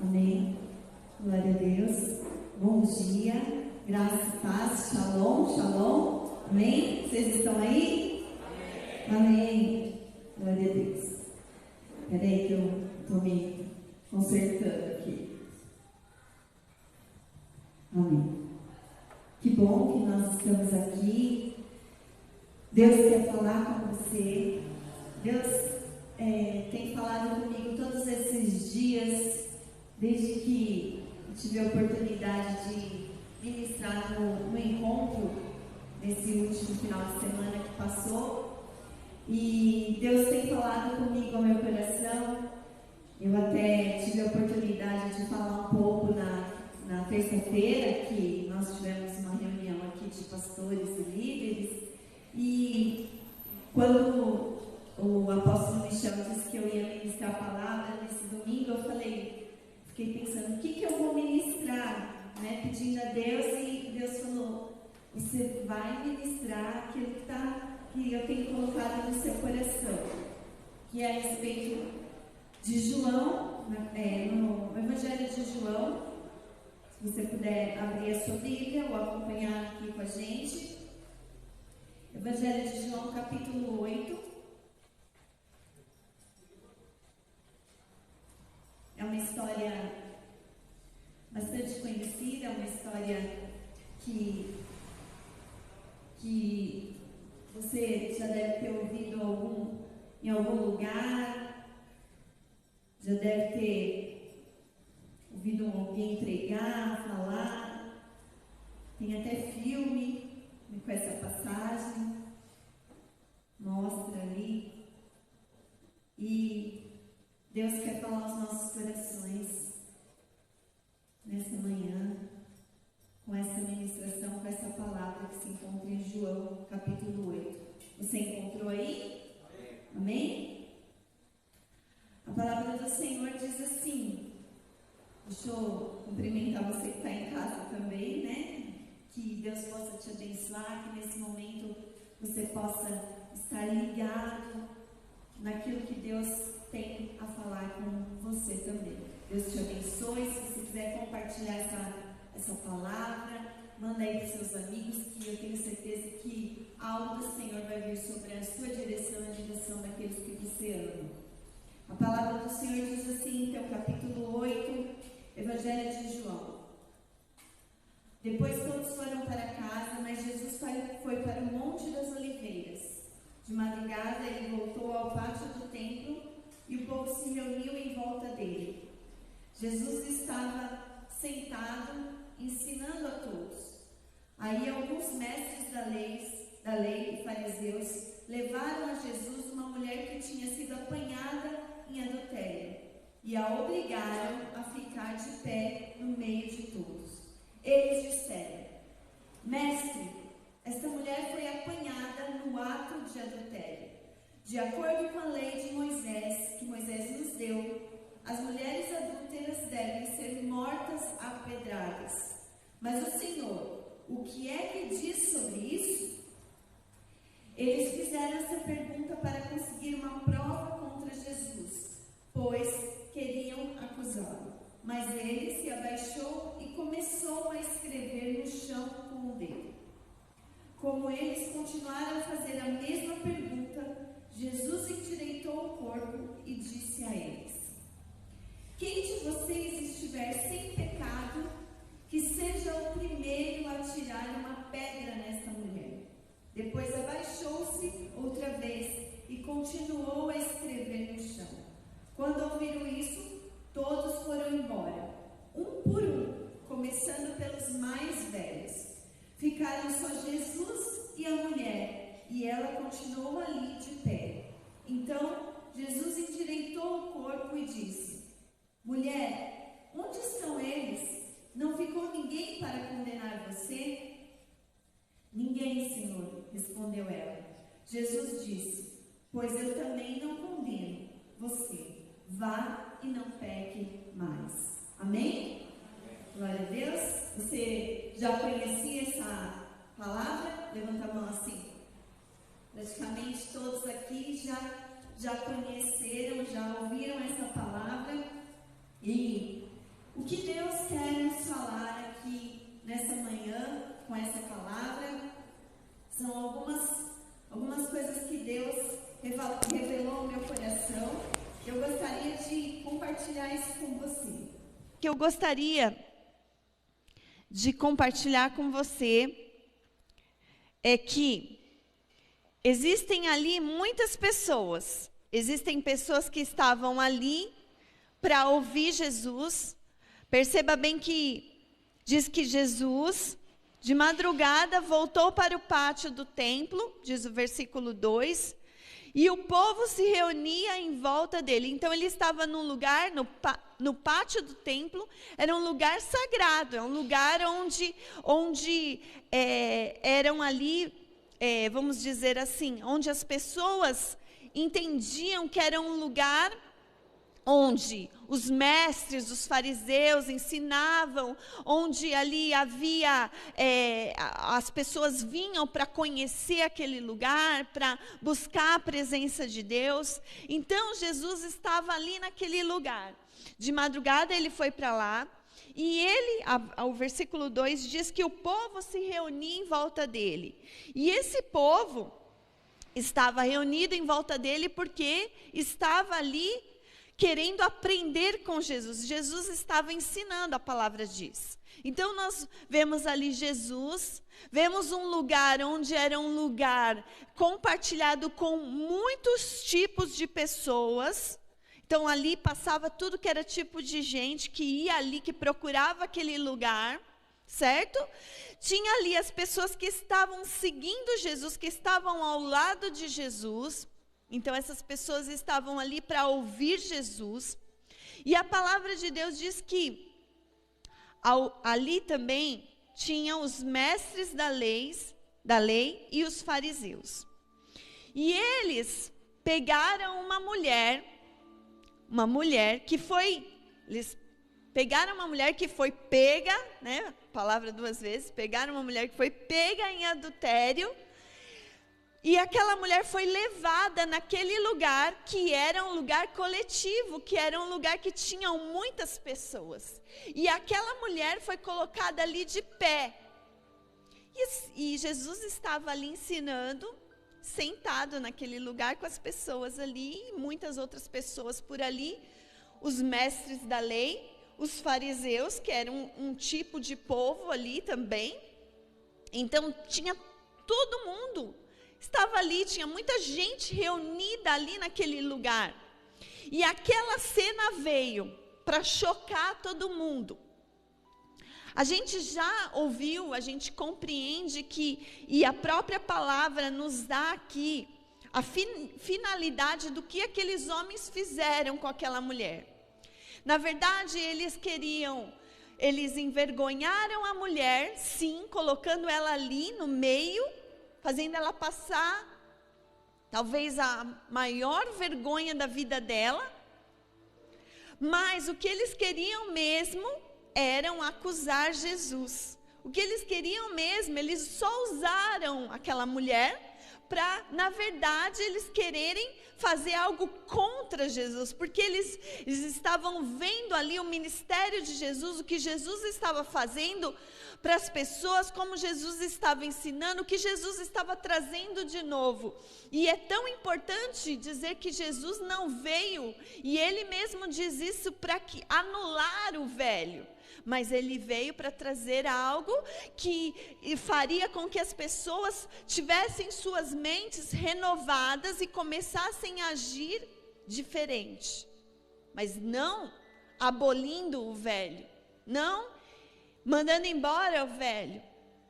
Amém. Glória a Deus. Bom dia. Graça e paz. Shalom, shalom. Amém? Vocês estão aí? Amém. Glória a Deus. Espera aí que eu estou me consertando aqui. Amém. Que bom que nós estamos aqui. Deus quer falar com você. Deus tem falado comigo todos esses dias, desde que eu tive a oportunidade de ministrar no encontro nesse último final de semana que passou. E Deus tem falado comigo ao meu coração. Eu até tive a oportunidade de falar um pouco na terça-feira, que nós tivemos uma reunião aqui de pastores e líderes. E quando o apóstolo Michel disse que eu ia ministrar a palavra nesse domingo, eu fiquei pensando, o que eu vou ministrar? Né? Pedindo a Deus, e Deus falou, você vai ministrar aquilo que eu tenho colocado no seu coração, que é a respeito de João, no Evangelho de João. Se você puder abrir a sua Bíblia ou acompanhar aqui com a gente. Evangelho de João, capítulo 8. É uma história bastante conhecida, é uma história que você já deve ter ouvido em algum lugar, já deve ter ouvido alguém pregar, falar. Tem até filme com essa passagem, mostra ali. E Deus quer falar aos nossos corações nessa manhã, com essa ministração, com essa palavra que se encontra em João, capítulo 8. Você encontrou aí? Amém? A palavra do Senhor diz assim, deixa eu cumprimentar você que está em casa também, né? Que Deus possa te abençoar, que nesse momento você possa estar ligado naquilo que Deus tem a falar com você também. Deus te abençoe. Se você quiser compartilhar essa palavra, manda aí para os seus amigos, que eu tenho certeza que algo do Senhor vai vir sobre a sua direção e a direção daqueles que você ama. A palavra do Senhor diz assim, então, capítulo 8, Evangelho de João. Depois todos foram para casa, mas Jesus foi para o Monte das Oliveiras. De madrugada ele voltou ao pátio do templo e o povo se reuniu em volta dele. Jesus estava sentado, ensinando a todos. Aí alguns mestres da lei e fariseus levaram a Jesus uma mulher que tinha sido apanhada em adultério e a obrigaram a ficar de pé no meio de todos. Eles disseram, mestre, esta mulher foi apanhada no ato de adultério. De acordo com a lei de Moisés, que Moisés nos deu, as mulheres adúlteras devem ser mortas a pedradas. Mas o Senhor, o que é que diz sobre isso? Eles fizeram essa pergunta para conseguir uma prova contra Jesus, pois queriam acusá-lo. Mas ele se abaixou e começou a escrever no chão com o dedo. Como eles continuaram a fazer a mesma pergunta, Jesus endireitou o corpo e disse a eles, quem de vocês estiver sem pecado, que seja o primeiro a tirar uma pedra nesta mulher. Depois abaixou-se outra vez e continuou a escrever no chão. Quando ouviram isso, todos foram embora, um por um, começando pelos mais velhos. Ficaram só Jesus e a mulher, e ela continuou ali de pé. Então, Jesus endireitou o corpo e disse, mulher, onde estão eles? Não ficou ninguém para condenar você? Ninguém, Senhor, respondeu ela. Jesus disse, pois eu também não condeno você. Vá e não peque mais. Amém? Glória a Deus. Você já conhecia essa palavra? Levanta a mão assim. Praticamente todos aqui já conheceram, já ouviram essa palavra. E O que Deus quer nos falar aqui nessa manhã, com essa palavra, são algumas coisas que Deus revelou ao meu coração. Eu gostaria de compartilhar isso com você. Que eu gostaria de compartilhar com você é que existem ali muitas pessoas. Existem pessoas que estavam ali para ouvir Jesus. Perceba bem que diz que Jesus, de madrugada, voltou para o pátio do templo, diz o versículo 2, e o povo se reunia em volta dele. Então ele estava num lugar, no pátio do templo, era um lugar sagrado, é um lugar onde eram ali, vamos dizer assim, onde as pessoas entendiam que era um lugar onde os mestres, os fariseus ensinavam, onde ali havia, as pessoas vinham para conhecer aquele lugar, para buscar a presença de Deus. Então Jesus estava ali naquele lugar. De madrugada ele foi para lá, e o versículo 2 diz que o povo se reunia em volta dele. E esse povo estava reunido em volta dele porque estava ali querendo aprender com Jesus. Jesus estava ensinando, a palavra diz. Então nós vemos ali Jesus, vemos um lugar onde era um lugar compartilhado com muitos tipos de pessoas. Então ali passava tudo que era tipo de gente que ia ali, que procurava aquele lugar, certo? Tinha ali as pessoas que estavam seguindo Jesus, que estavam ao lado de Jesus. Então essas pessoas estavam ali para ouvir Jesus. E a palavra de Deus diz que ali também tinham os mestres da lei e os fariseus. E eles pegaram uma mulher que foi, eles pegaram uma mulher que foi pega, né? Palavra duas vezes, pegaram uma mulher que foi pega em adultério. E aquela mulher foi levada naquele lugar que era um lugar coletivo, que era um lugar que tinham muitas pessoas. E aquela mulher foi colocada ali de pé. E Jesus estava ali ensinando, sentado naquele lugar com as pessoas ali, e muitas outras pessoas por ali, os mestres da lei, os fariseus, que eram um tipo de povo ali também. Então tinha todo mundo. Estava ali, tinha muita gente reunida ali naquele lugar. E aquela cena veio para chocar todo mundo. A gente já ouviu, a gente compreende que, e a própria palavra nos dá aqui, a finalidade do que aqueles homens fizeram com aquela mulher. Na verdade, eles envergonharam a mulher, sim, colocando ela ali no meio, fazendo ela passar, talvez a maior vergonha da vida dela. Mas o que eles queriam mesmo eram acusar Jesus. O que eles queriam mesmo, eles só usaram aquela mulher para, na verdade, eles quererem fazer algo contra Jesus, porque eles estavam vendo ali o ministério de Jesus, o que Jesus estava fazendo para as pessoas, como Jesus estava ensinando, o que Jesus estava trazendo de novo. E é tão importante dizer que Jesus não veio, e ele mesmo diz isso para anular o velho. Mas ele veio para trazer algo que faria com que as pessoas tivessem suas mentes renovadas e começassem a agir diferente. Mas não abolindo o velho, não mandando embora o velho,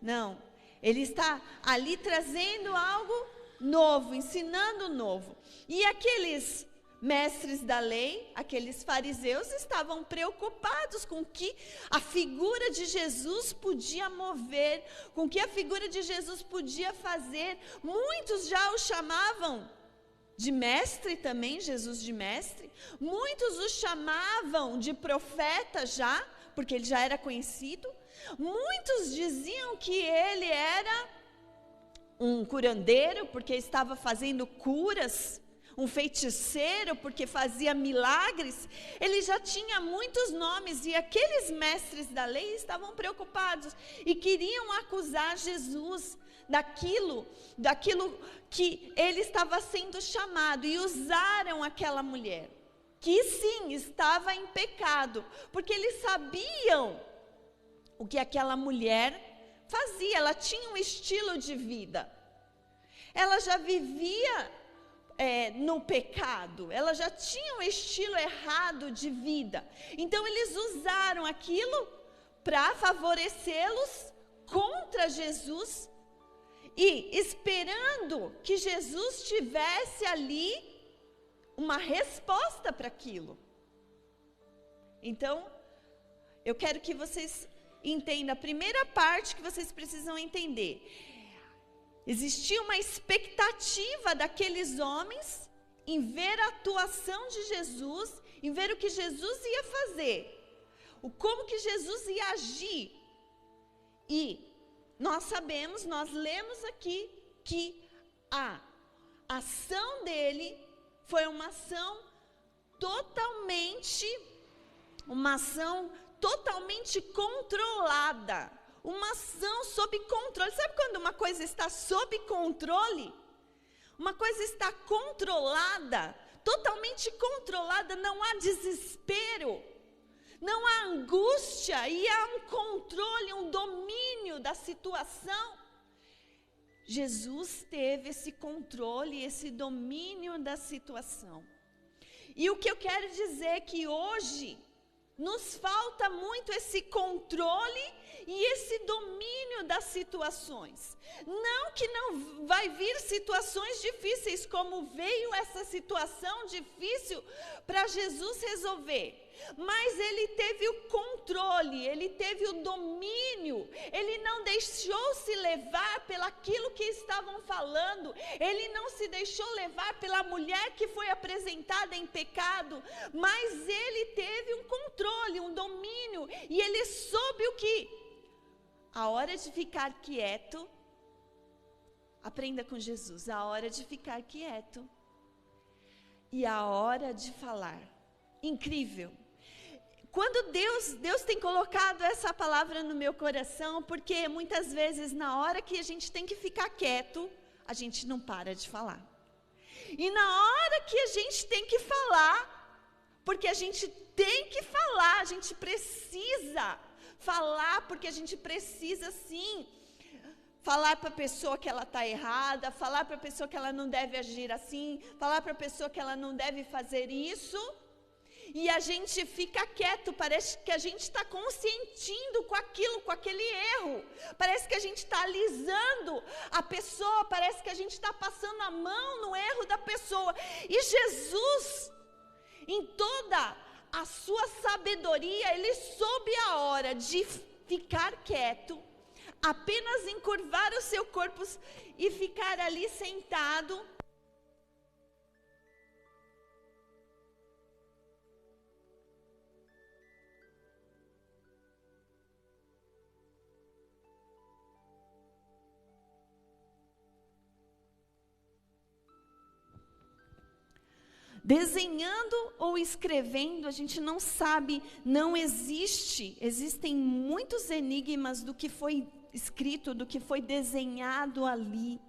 não. Ele está ali trazendo algo novo, ensinando novo. E aqueles mestres da lei, aqueles fariseus, estavam preocupados com o que a figura de Jesus podia mover, com o que a figura de Jesus podia fazer. Muitos já o chamavam de mestre também, Jesus de mestre. Muitos o chamavam de profeta já, porque ele já era conhecido. Muitos diziam que ele era um curandeiro, porque estava fazendo curas. um feiticeiro, porque fazia milagres, ele já tinha muitos nomes, e aqueles mestres da lei estavam preocupados e queriam acusar Jesus daquilo que ele estava sendo chamado, e usaram aquela mulher, que sim, estava em pecado, porque eles sabiam o que aquela mulher fazia. Ela tinha um estilo de vida, ela já vivia no pecado, ela já tinha um estilo errado de vida. Então eles usaram aquilo para favorecê-los contra Jesus, e esperando que Jesus tivesse ali uma resposta para aquilo. Então, eu quero que vocês entendam a primeira parte que vocês precisam entender. Existia uma expectativa daqueles homens em ver a atuação de Jesus, em ver o que Jesus ia fazer, como que Jesus ia agir. E nós sabemos, nós lemos aqui, que a ação dele foi uma ação totalmente controlada, uma ação sob controle. Sabe quando uma coisa está sob controle? Uma coisa está controlada, totalmente controlada, não há desespero, não há angústia, e há um controle, um domínio da situação. Jesus teve esse controle, esse domínio da situação. E o que eu quero dizer é que hoje nos falta muito esse controle e esse domínio das situações. Não que não vai vir situações difíceis, como veio essa situação difícil para Jesus resolver. Mas ele teve o controle, ele teve o domínio, ele não deixou se levar pelaquilo que estavam falando, ele não se deixou levar pela mulher que foi apresentada em pecado, mas ele teve um controle, um domínio, e ele soube o que? A hora de ficar quieto, aprenda com Jesus, a hora de ficar quieto e a hora de falar. Incrível. Quando Deus tem colocado essa palavra no meu coração, porque muitas vezes na hora que a gente tem que ficar quieto, a gente não para de falar. E na hora que a gente tem que falar, porque a gente tem que falar, a gente precisa falar, porque a gente precisa sim falar para a pessoa que ela está errada, falar para a pessoa que ela não deve agir assim, falar para a pessoa que ela não deve fazer isso. E a gente fica quieto, parece que a gente está consentindo com aquilo, com aquele erro. Parece que a gente está alisando a pessoa, parece que a gente está passando a mão no erro da pessoa. E Jesus, em toda a sua sabedoria, ele soube a hora de ficar quieto, apenas encurvar o seu corpo e ficar ali sentado. Desenhando ou escrevendo, a gente não sabe, não existe. Existem muitos enigmas do que foi escrito, do que foi desenhado ali,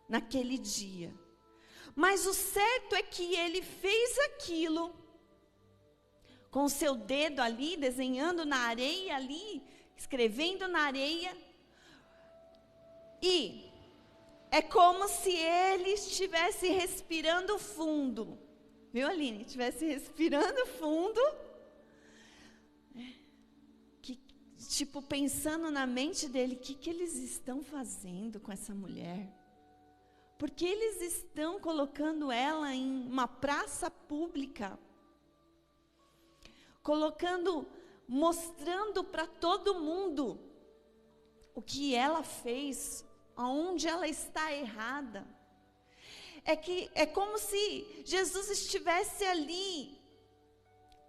naquele dia. Mas o certo é que ele fez aquilo, com o seu dedo ali, desenhando na areia ali, escrevendo na areia. E é como se ele estivesse respirando fundo. Viu, Aline? Estivesse respirando fundo, tipo, pensando na mente dele, o que eles estão fazendo com essa mulher? Porque eles estão colocando ela em uma praça pública, mostrando para todo mundo o que ela fez, aonde ela está errada. É como se Jesus estivesse ali,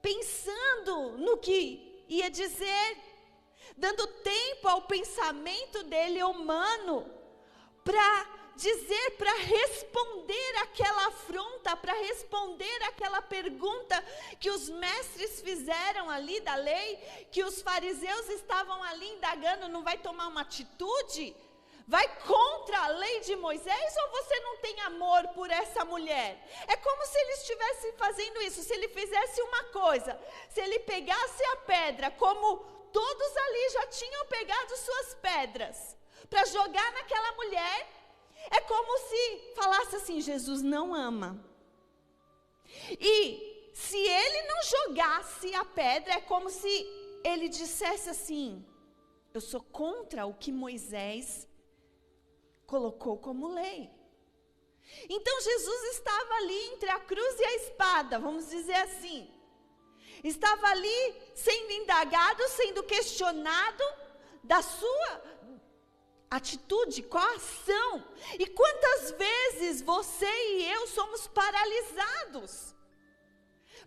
pensando no que ia dizer, dando tempo ao pensamento dele humano, para dizer, para responder aquela afronta, para responder aquela pergunta que os mestres fizeram ali da lei, que os fariseus estavam ali indagando, não vai tomar uma atitude? Vai contra a lei de Moisés ou você não tem amor por essa mulher? É como se ele estivesse fazendo isso, se ele fizesse uma coisa, se ele pegasse a pedra, como todos ali já tinham pegado suas pedras, para jogar naquela mulher, é como se falasse assim, Jesus não ama. E se ele não jogasse a pedra, é como se ele dissesse assim, eu sou contra o que Moisés colocou como lei. Então Jesus estava ali entre a cruz e a espada, vamos dizer assim. Estava ali sendo indagado, sendo questionado da sua atitude, qual a ação. E quantas vezes você e eu somos paralisados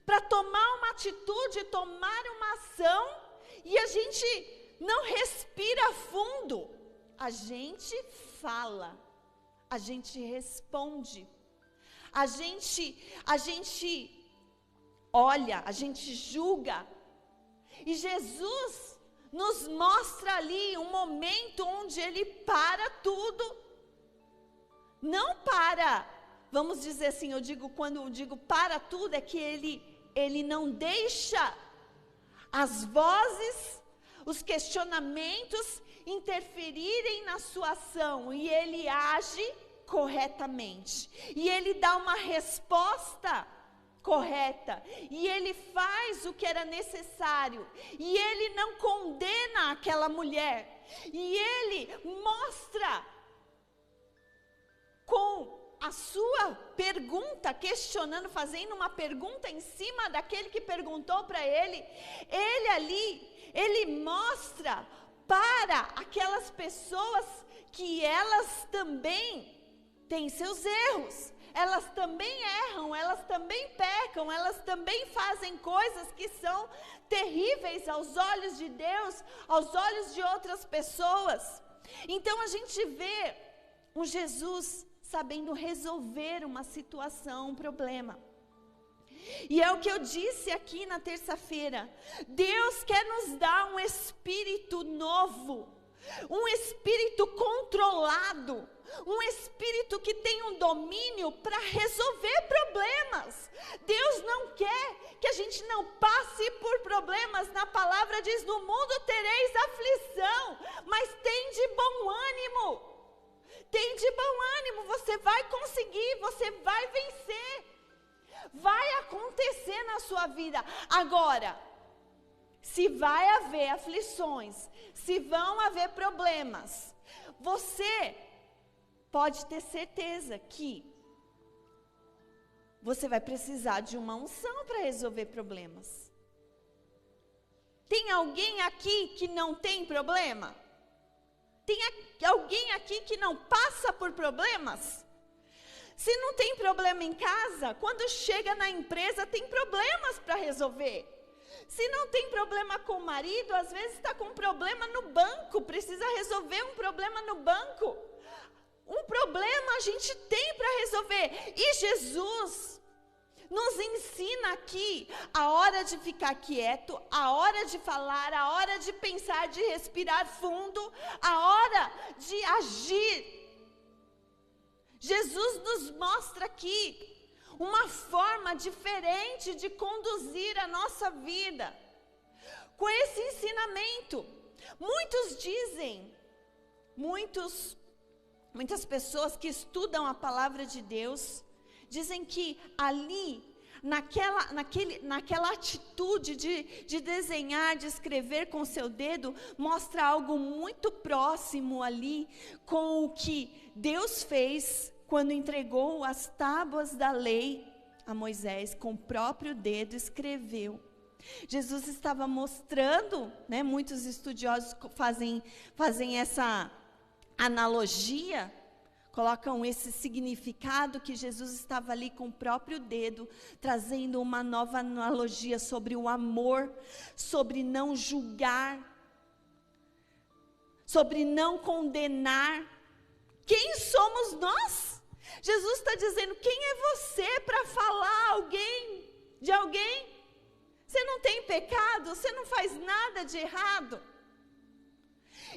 para tomar uma atitude, tomar uma ação, e a gente não respira fundo. A gente fala, a gente responde, a gente olha, a gente julga. E Jesus nos mostra ali um momento onde ele para tudo. Não para, vamos dizer assim, quando eu digo para tudo, é que ele não deixa as vozes, os questionamentos interferirem na sua ação, e ele age corretamente, e ele dá uma resposta correta, e ele faz o que era necessário, e ele não condena aquela mulher, e ele mostra com a sua pergunta, questionando, fazendo uma pergunta em cima daquele que perguntou para ele ali, ele mostra para aquelas pessoas que elas também têm seus erros, elas também erram, elas também pecam, elas também fazem coisas que são terríveis aos olhos de Deus, aos olhos de outras pessoas. Então a gente vê um Jesus sabendo resolver uma situação, um problema. E é o que eu disse aqui na terça-feira, Deus quer nos dar um espírito novo, um espírito controlado, um espírito que tem um domínio para resolver problemas. Deus não quer que a gente não passe por problemas. Na palavra diz, no mundo tereis aflição, mas tem de bom ânimo. Tem de bom ânimo, você vai conseguir, você vai vencer. Vai acontecer na sua vida. Agora, se vai haver aflições, se vão haver problemas, você pode ter certeza que você vai precisar de uma unção para resolver problemas. Tem alguém aqui que não tem problema? Tem alguém aqui que não passa por problemas? Se não tem problema em casa, quando chega na empresa tem problemas para resolver. Se não tem problema com o marido, às vezes está com problema no banco, precisa resolver um problema no banco. Um problema a gente tem para resolver. E Jesus nos ensina aqui a hora de ficar quieto, a hora de falar, a hora de pensar, de respirar fundo, a hora de agir. Jesus nos mostra aqui uma forma diferente de conduzir a nossa vida, com esse ensinamento. Muitos dizem, muitas pessoas que estudam a palavra de Deus, dizem que ali, naquela atitude de desenhar, de escrever com seu dedo, mostra algo muito próximo ali com o que Deus fez quando entregou as tábuas da lei a Moisés, com o próprio dedo escreveu. Jesus estava mostrando, né, muitos estudiosos fazem essa analogia, colocam esse significado que Jesus estava ali com o próprio dedo, trazendo uma nova analogia sobre o amor, sobre não julgar, sobre não condenar Quem somos nós? Jesus está dizendo, quem é você para falar de alguém? Você não tem pecado, você não faz nada de errado.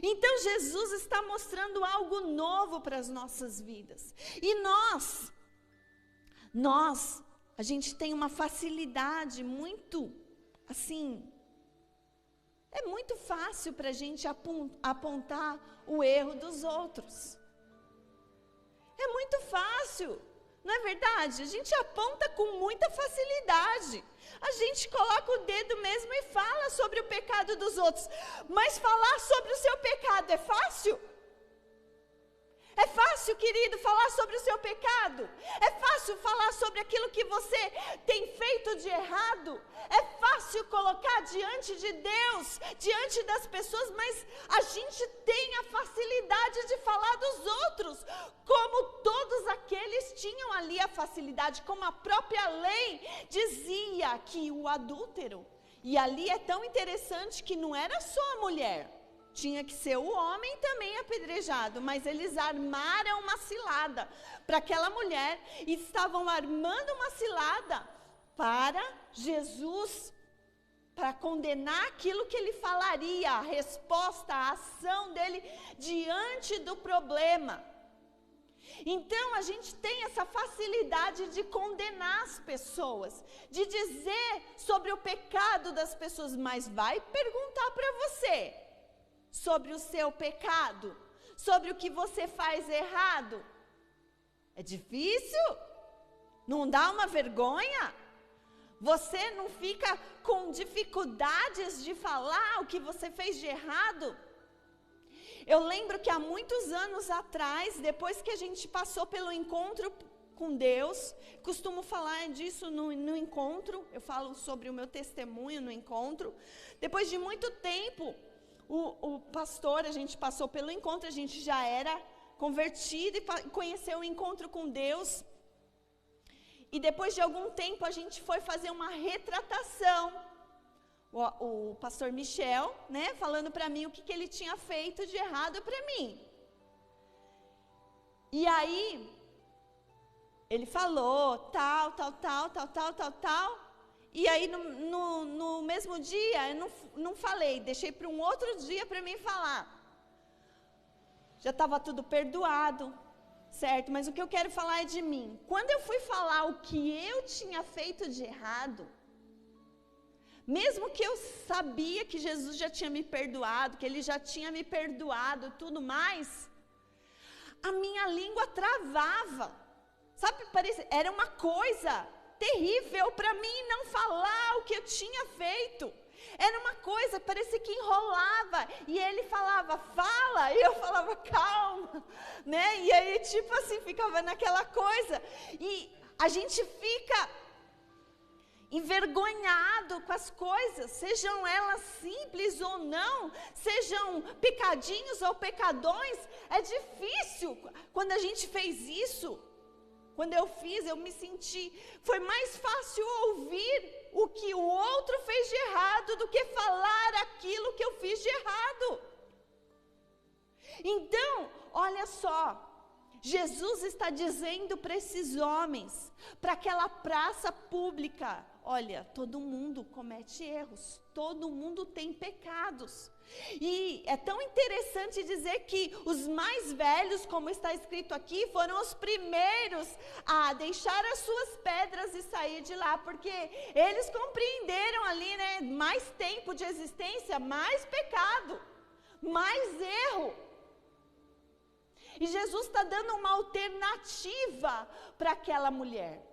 Então Jesus está mostrando algo novo para as nossas vidas. E a gente tem uma facilidade muito, assim, é muito fácil para a gente apontar o erro dos outros. É muito fácil, não é verdade? A gente aponta com muita facilidade. A gente coloca o dedo mesmo e fala sobre o pecado dos outros. Mas falar sobre o seu pecado é fácil? É fácil, querido, falar sobre o seu pecado? É fácil falar sobre aquilo que você tem feito de errado? É fácil colocar diante de Deus, diante das pessoas, mas a gente tem a facilidade de falar dos outros, como todos aqueles tinham ali a facilidade, como a própria lei dizia que o adúltero, e ali é tão interessante que não era só a mulher, tinha que ser o homem também apedrejado, mas eles armaram uma cilada para aquela mulher, e estavam armando uma cilada para Jesus, para condenar aquilo que ele falaria, a resposta, a ação dele diante do problema. Então a gente tem essa facilidade de condenar as pessoas, de dizer sobre o pecado das pessoas, mas vai perguntar para você sobre o seu pecado, sobre o que você faz errado. É difícil? Não dá uma vergonha? Você não fica com dificuldades de falar o que você fez de errado? Eu lembro que há muitos anos atrás, depois que a gente passou pelo encontro com Deus, costumo falar disso no encontro, eu falo sobre o meu testemunho no encontro. Depois de muito tempo, o pastor, a gente passou pelo encontro, a gente já era convertido e conheceu o encontro com Deus. E depois de algum tempo a gente foi fazer uma retratação. O pastor Michel, né, falando para mim o que ele tinha feito de errado para mim. E aí, ele falou tal. E aí no mesmo dia eu não falei, deixei para um outro dia para mim falar. Já estava tudo perdoado, certo? Mas o que eu quero falar é de mim. Quando eu fui falar o que eu tinha feito de errado, mesmo que eu sabia que Jesus já tinha me perdoado, que Ele já tinha me perdoado, tudo mais, a minha língua travava, sabe? Era uma coisa terrível para mim não falar o que eu tinha feito. Era uma coisa, parecia que enrolava, e ele falava, fala, e eu falava, calma, né? E aí, tipo assim, ficava naquela coisa, e a gente fica envergonhado com as coisas, sejam elas simples ou não, sejam pecadinhos ou pecadões. É difícil. Quando a gente fez isso, quando eu fiz, eu me senti, foi mais fácil ouvir o que o outro fez de errado do que falar aquilo que eu fiz de errado. Então, olha só, Jesus está dizendo para esses homens, para aquela praça pública, olha, todo mundo comete erros, todo mundo tem pecados. E é tão interessante dizer que os mais velhos, como está escrito aqui, foram os primeiros a deixar as suas pedras e sair de lá, porque eles compreenderam ali, né, mais tempo de existência, mais pecado, mais erro. E Jesus está dando uma alternativa para aquela mulher.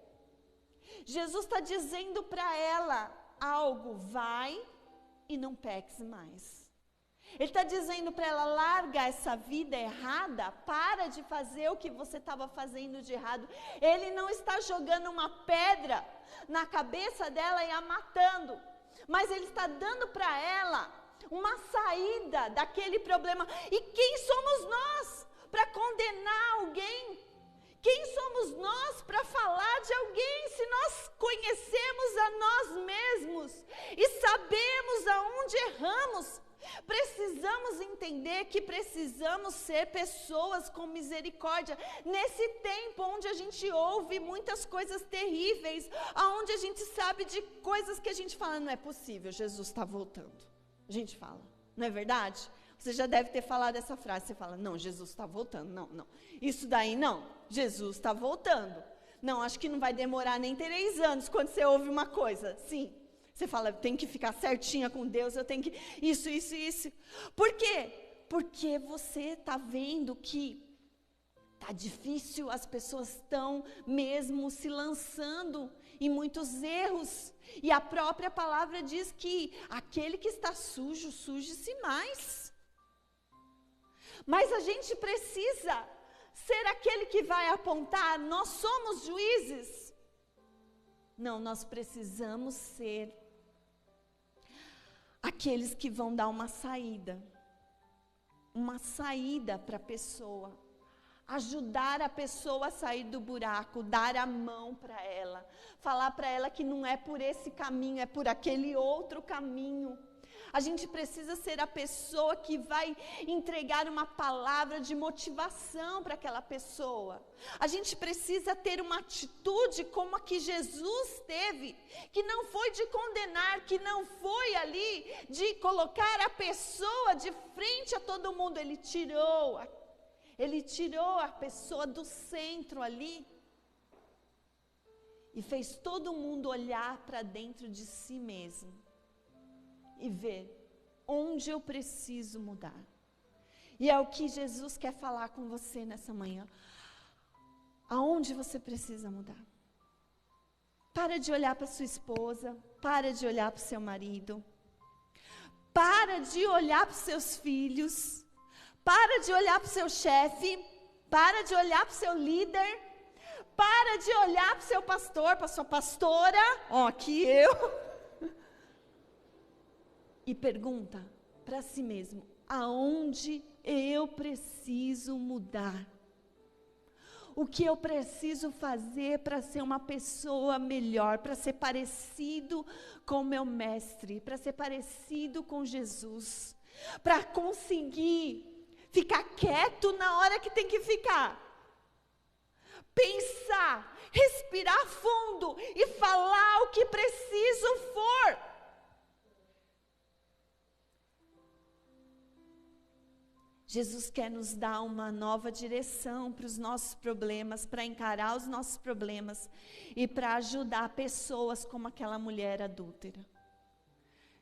Jesus está dizendo para ela algo, vai e não peques mais. Ele está dizendo para ela, larga essa vida errada, para de fazer o que você estava fazendo de errado. Ele não está jogando uma pedra na cabeça dela e a matando, mas ele está dando para ela uma saída daquele problema. E quem somos nós para condenar alguém? Quem somos nós para falar de alguém se nós conhecemos a nós mesmos e sabemos aonde erramos? Precisamos precisamos entender que precisamos ser pessoas com misericórdia. Nesse tempo onde a gente ouve muitas coisas terríveis, onde a gente sabe de coisas que a gente fala, não é possível, Jesus está voltando. A gente fala, não é verdade? Você já deve ter falado essa frase, você fala, não, Jesus está voltando, não. Isso daí não, Jesus está voltando. Não, acho que não vai demorar nem 3 anos quando você ouve uma coisa, sim. Você fala, tem que ficar certinha com Deus, eu tenho que, isso. Por quê? Porque você está vendo que está difícil, as pessoas estão mesmo se lançando em muitos erros. E a própria palavra diz que aquele que está sujo, suje-se mais. Mas a gente precisa ser aquele que vai apontar, nós somos juízes. Não, nós precisamos ser aqueles que vão dar uma saída para a pessoa, ajudar a pessoa a sair do buraco, dar a mão para ela, falar para ela que não é por esse caminho, é por aquele outro caminho. A gente precisa ser a pessoa que vai entregar uma palavra de motivação para aquela pessoa. A gente precisa ter uma atitude como a que Jesus teve, que não foi de condenar, que não foi ali de colocar a pessoa de frente a todo mundo. Ele tirou a pessoa do centro ali e fez todo mundo olhar para dentro de si mesmo e ver onde eu preciso mudar. E é o que Jesus quer falar com você nessa manhã. Aonde você precisa mudar? Para de olhar para sua esposa, para de olhar para o seu marido, para de olhar para os seus filhos, para de olhar para o seu chefe, para de olhar para o seu líder, para de olhar para o seu pastor, para a sua pastora, aqui eu. E pergunta para si mesmo, aonde eu preciso mudar? O que eu preciso fazer para ser uma pessoa melhor, para ser parecido com o meu mestre, para ser parecido com Jesus, para conseguir ficar quieto na hora que tem que ficar, pensar, respirar fundo e falar o que preciso for. Jesus quer nos dar uma nova direção para os nossos problemas, para encarar os nossos problemas e para ajudar pessoas como aquela mulher adúltera.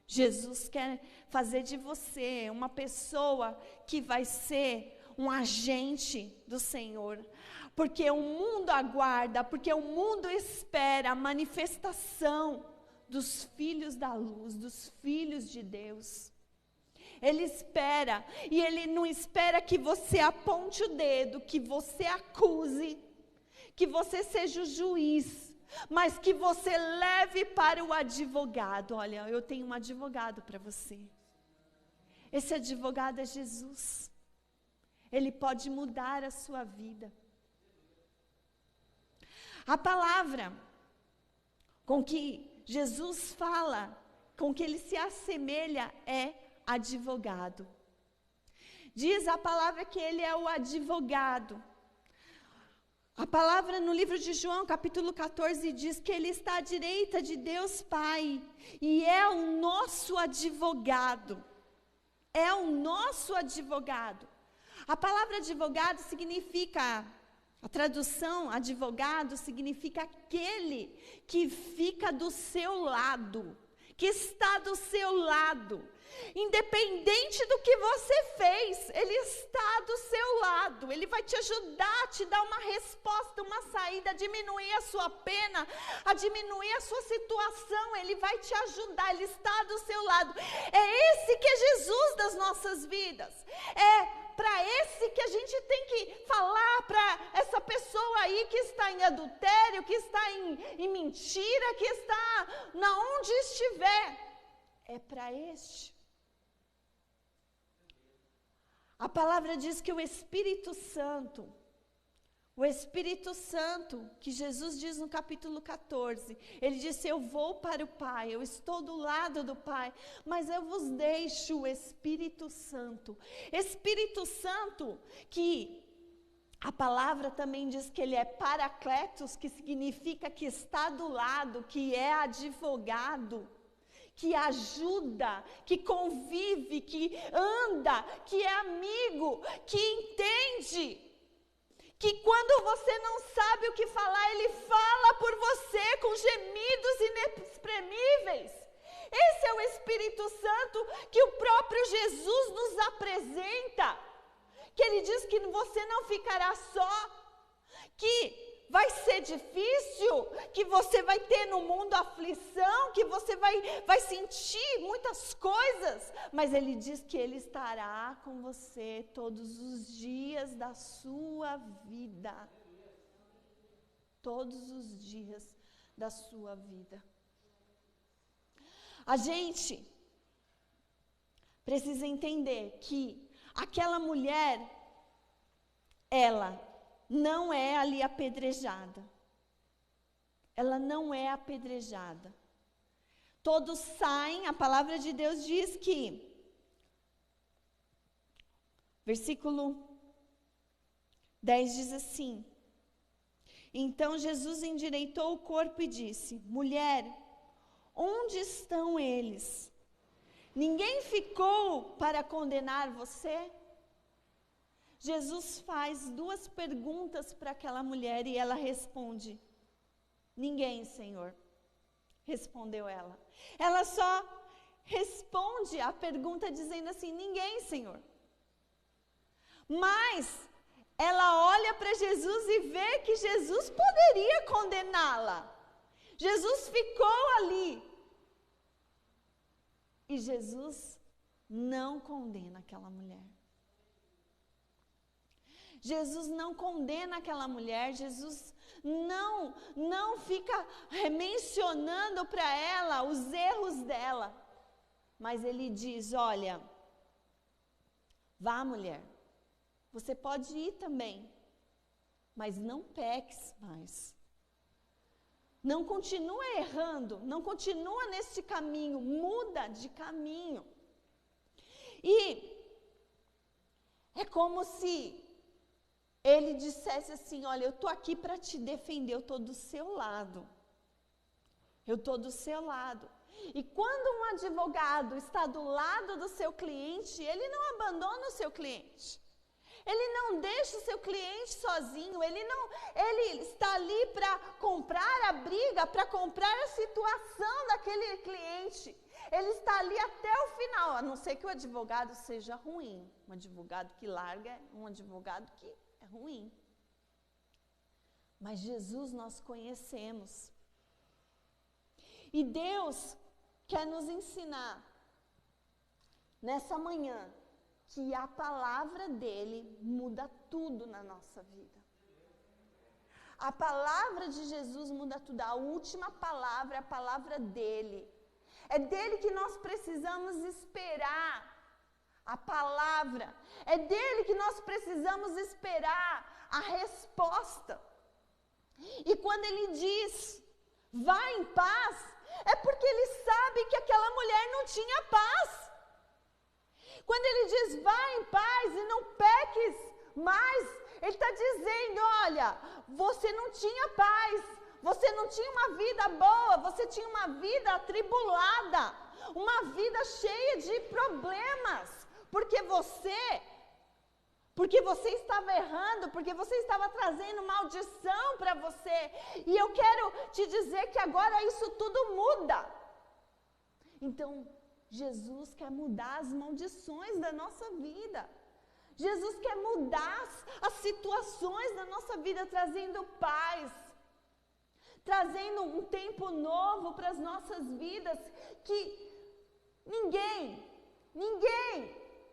Jesus quer fazer de você uma pessoa que vai ser um agente do Senhor, porque o mundo aguarda, porque o mundo espera a manifestação dos filhos da luz, dos filhos de Deus. Ele espera, e Ele não espera que você aponte o dedo, que você acuse, que você seja o juiz, mas que você leve para o advogado. Olha, eu tenho um advogado para você. Esse advogado é Jesus. Ele pode mudar a sua vida. A palavra com que Jesus fala, com que Ele se assemelha é advogado. Diz a palavra que Ele é o advogado. A palavra no livro de João, capítulo 14, diz que Ele está à direita de Deus Pai e é o nosso advogado. É o nosso advogado. A palavra advogado significa, a tradução advogado significa aquele que fica do seu lado, que está do seu lado. Independente do que você fez, Ele está do seu lado. Ele vai te ajudar, te dar uma resposta, uma saída, a diminuir a sua pena, a diminuir a sua situação. Ele vai te ajudar, Ele está do seu lado. É esse que é Jesus das nossas vidas. É para esse que a gente tem que falar, para essa pessoa aí que está em adultério, que está em mentira, que está na onde estiver. É para este. A palavra diz que o Espírito Santo, O Espírito Santo, que Jesus diz no capítulo 14, ele disse: eu vou para o Pai, eu estou do lado do Pai, mas eu vos deixo o Espírito Santo. Espírito Santo, que a palavra também diz que ele é Paracletos, que significa que está do lado, que é advogado, que ajuda, que convive, que anda, que é amigo, que entende. Que quando você não sabe o que falar, ele fala por você com gemidos inexprimíveis. Esse é o Espírito Santo que o próprio Jesus nos apresenta. Que ele diz que você não ficará só, que vai ser difícil, que você vai ter no mundo aflição, que você vai sentir muitas coisas, mas ele diz que ele estará com você todos os dias da sua vida. Todos os dias da sua vida. A gente precisa entender que aquela mulher, ela não é ali apedrejada. Ela não é apedrejada. Todos saem, a palavra de Deus diz que, versículo 10 diz assim: então Jesus endireitou o corpo e disse: mulher, onde estão eles? Ninguém ficou para condenar você? Jesus faz duas perguntas para aquela mulher e ela responde: ninguém, Senhor, respondeu ela. Ela só responde a pergunta dizendo assim: ninguém, Senhor. Mas ela olha para Jesus e vê que Jesus poderia condená-la. Jesus ficou ali. E Jesus não condena aquela mulher. Jesus não condena aquela mulher, Jesus não fica mencionando para ela os erros dela. Mas ele diz: olha, vá, mulher, você pode ir também, mas não peques mais. Não continua errando, não continua nesse caminho, muda de caminho. E é como se ele dissesse assim: olha, eu estou aqui para te defender, eu estou do seu lado. Eu estou do seu lado. E quando um advogado está do lado do seu cliente, ele não abandona o seu cliente. Ele não deixa o seu cliente sozinho, ele está ali para comprar a briga, para comprar a situação daquele cliente. Ele está ali até o final, a não ser que o advogado seja ruim. Um advogado que larga é um advogado que é ruim. Mas Jesus nós conhecemos. E Deus quer nos ensinar nessa manhã que a palavra dele muda tudo na nossa vida. A palavra de Jesus muda tudo. A última palavra é a palavra dele. É dele que nós precisamos esperar a palavra. É dele que nós precisamos esperar a resposta. E quando ele diz: vá em paz, é porque ele sabe que aquela mulher não tinha paz. Quando ele diz: vá em paz e não peques mais, ele está dizendo: olha, você não tinha paz, você não tinha uma vida boa, você tinha uma vida atribulada, uma vida cheia de problemas, porque você estava errando, porque você estava trazendo maldição para você. E eu quero te dizer que agora isso tudo muda. Então, Jesus quer mudar as maldições da nossa vida. Jesus quer mudar as situações da nossa vida, trazendo paz, trazendo um tempo novo para as nossas vidas, que ninguém,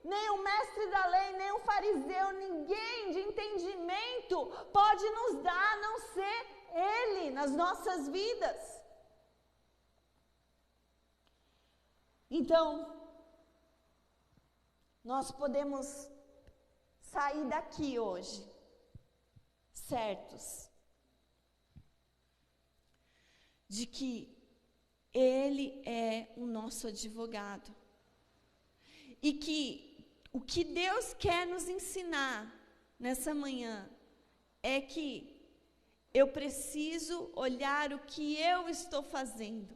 nem o mestre da lei, nem o fariseu, ninguém de entendimento pode nos dar, a não ser Ele nas nossas vidas. Então, nós podemos sair daqui hoje certos de que Ele é o nosso advogado. E que o que Deus quer nos ensinar nessa manhã é que eu preciso olhar o que eu estou fazendo.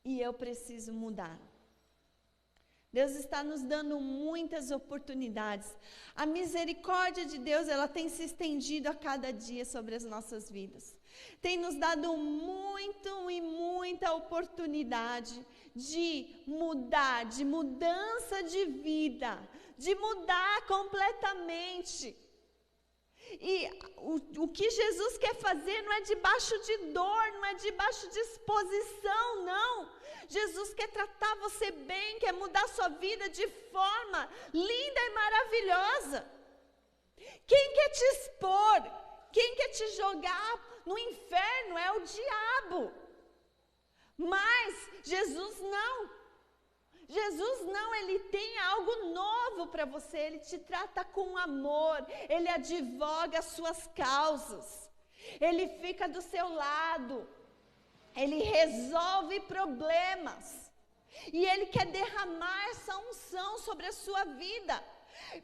E eu preciso mudar. Deus está nos dando muitas oportunidades. A misericórdia de Deus, ela tem se estendido a cada dia sobre as nossas vidas. Tem nos dado muita oportunidade de mudar, de mudança de vida, de mudar completamente. E o que Jesus quer fazer não é debaixo de dor, não é debaixo de exposição, não. Jesus quer tratar você bem, quer mudar sua vida de forma linda e maravilhosa. Quem quer te expor, quem quer te jogar no inferno é o diabo. Mas Jesus não. Jesus não, Ele tem algo novo para você, Ele te trata com amor, Ele advoga as suas causas, Ele fica do seu lado, Ele resolve problemas, e Ele quer derramar essa unção sobre a sua vida,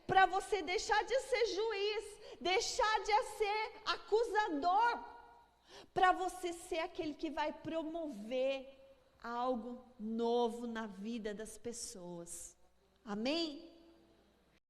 para você deixar de ser juiz, deixar de ser acusador, para você ser aquele que vai promover algo novo na vida das pessoas. Amém?